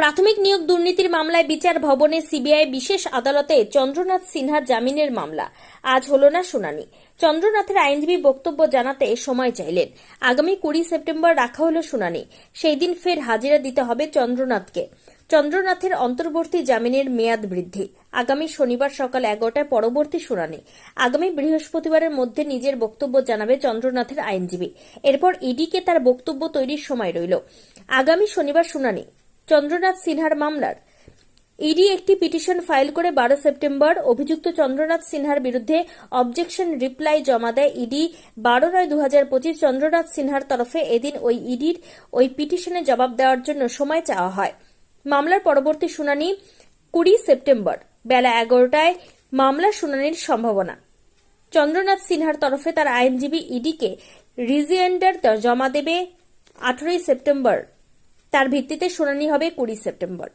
প্রাথমিক নিয়োগ দুর্নীতির মামলায় বিচার ভবনে সিবিআই বিশেষ আদালতে চন্দ্রনাথ সিনহার জামিনের মামলা। আজ হলো না শুনানি। চন্দ্রনাথের আইনজীবী বক্তব্য জানাতে সময় চাইলেন। আগামী 20 সেপ্টেম্বর রাখা হলো শুনানি। সেই দিন ফের হাজিরা দিতে হবে চন্দ্রনাথকে। চন্দ্রনাথের অন্তর্বর্তী জামিনের মেয়াদ বৃদ্ধি। আগামী শনিবার সকাল 11টায় পরবর্তী শুনানি। আগামী বৃহস্পতিবারের মধ্যে নিজের বক্তব্য জানাবে চন্দ্রনাথের আইনজীবী। এরপর ইডিকে তার বক্তব্য তৈরির সময় রইল। আগামী শনিবার শুনানি চন্দ্রনাথ সিনহার মামলার। ইডি একটি পিটিশন ফাইল করে 12 সেপ্টেম্বর অভিযুক্ত চন্দ্রনাথ সিনহার বিরুদ্ধে অবজেকশন রিপ্লাই জমা দেয় ইডি। 12/9/2025 চন্দ্রনাথ সিনহার তরফে এদিন ইডির ওই পিটিশনে জবাব দেওয়ার জন্য সময় চাওয়া হয়। মামলার পরবর্তী শুনানি 20 সেপ্টেম্বর বেলা 11টায় মামলার শুনানির সম্ভাবনা। চন্দ্রনাথ সিনহার তরফে তার আইনজীবী ইডিকে রিজিয়েন্ডার জমা দেবে 18 সেপ্টেম্বর। তার ভিত্তিতে শুনানি হবে 20 সেপ্টেম্বর।